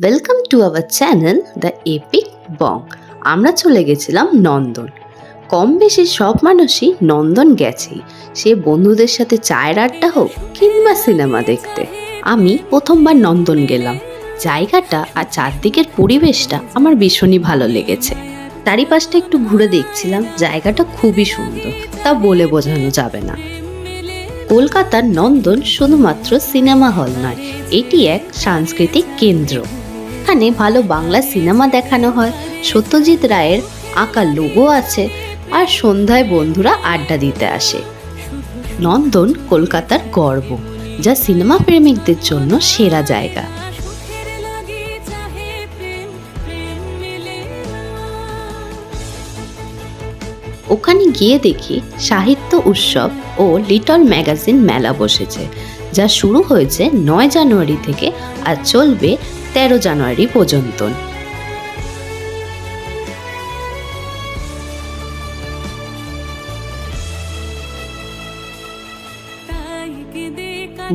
Welcome to our channel the Epic Bong. আমরা চলে গেছিলাম নন্দন। কম বেশি সব মানুষই নন্দন গেছেই, সে বন্ধুদের সাথে চায়ের আড্ডা হোক কিংবা সিনেমা দেখতে। আমি প্রথমবার নন্দন গেলাম। জায়গাটা আর চারদিকের পরিবেশটা আমার ভীষণই ভালো লেগেছে। চারিপাশটা একটু ঘুরে দেখছিলাম, জায়গাটা খুবই সুন্দর, তা বলে বোঝানো যাবে না। কলকাতার নন্দন শুধুমাত্র সিনেমা হল নয়, এটি এক সাংস্কৃতিক কেন্দ্র। এখানে ভালো বাংলা সিনেমা দেখানো হয়, সত্যজিৎ রায়ের আঁকা লোগো আছে, আর সন্ধ্যায় বন্ধুরা আড্ডা দিতে আসে। নন্দন কলকাতার গর্ব, যা সিনেমা প্রেমিকদের জন্য সেরা জায়গা। ওখানে গিয়ে দেখি সাহিত্য উৎসব ও লিটল ম্যাগাজিন মেলা বসেছে, যা শুরু হয়েছে 9 জানুয়ারি থেকে আর চলবে 13 জানুয়ারি পর্যন্ত।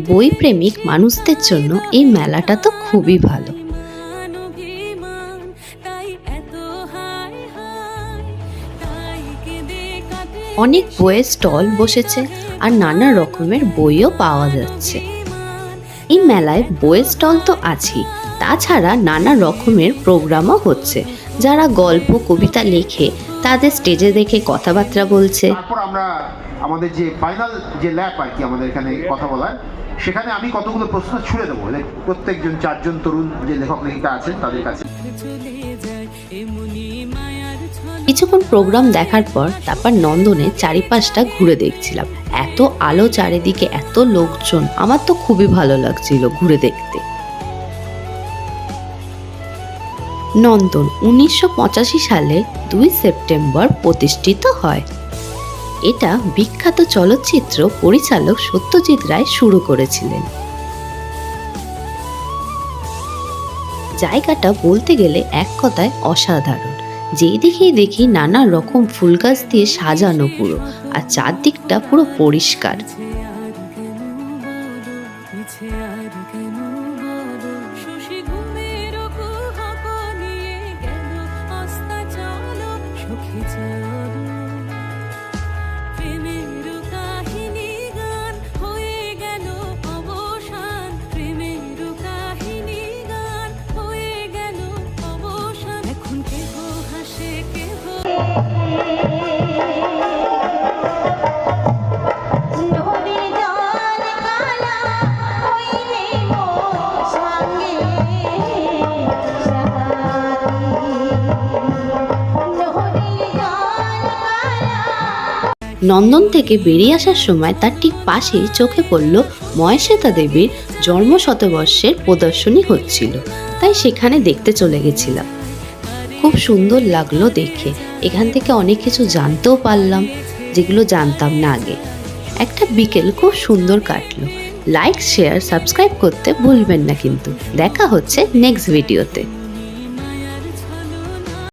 বই প্রেমিক মানুষদের জন্য এই মেলাটা তো খুবই ভালো। অনেক বইয়ের স্টল বসেছে আর নানা রকমের বইও পাওয়া যাচ্ছে। এই মেলায় বইয়ের স্টল তো আছেই, তাছাড়া নানা রকমের প্রোগ্রামও হচ্ছে। যারা গল্প কবিতা লেখে তাদের স্টেজে দেখে কথাবার্তা বলছে। তারপর আমরা আমাদের যে ফাইনাল যে ল্যাব আর কি আমাদের এখানে কথা বলার, সেখানে আমি কতগুলো প্রশ্ন ছুড়ে দেবো প্রত্যেকজন 4জন তরুণ যে লেখক লেখিকা আছেন তাদের কাছে। কিছুক্ষণ প্রোগ্রাম দেখার পর তারপর নন্দনের চারিপাশটা ঘুরে দেখছিলাম। এত আলো চারিদিকে, এত লোকজন, আমার তো খুবই ভালো লাগছিল ঘুরে দেখতে। নন্দন 1985 সালে 2 সেপ্টেম্বর প্রতিষ্ঠিত হয়। এটা বিখ্যাত চলচ্চিত্র পরিচালক সত্যজিৎ রায় শুরু করেছিলেন। জায়গাটা বলতে গেলে এক কথায় অসাধারণ। যেই দিকেই দেখি নানা রকম ফুল গাছ দিয়ে সাজানো পুরো, আর চারদিকটা পুরো পরিষ্কার। নন্দন থেকে বেরিয়ে আসার সময় তার ঠিক পাশেই চোখে পড়ল মহেশ্বেতা দেবীর জন্ম শতবর্ষের প্রদর্শনী হচ্ছিল, তাই সেখানে দেখতে চলে গেছিলাম। খুব সুন্দর লাগলো দেখে। এখান থেকে অনেক কিছু জানতেও পারলাম, যেগুলো জানতাম না আগে। একটা বিকেল খুব সুন্দর কাটলো। লাইক, শেয়ার, সাবস্ক্রাইব করতে ভুলবেন না কিন্তু। দেখা হচ্ছে নেক্সট ভিডিওতে।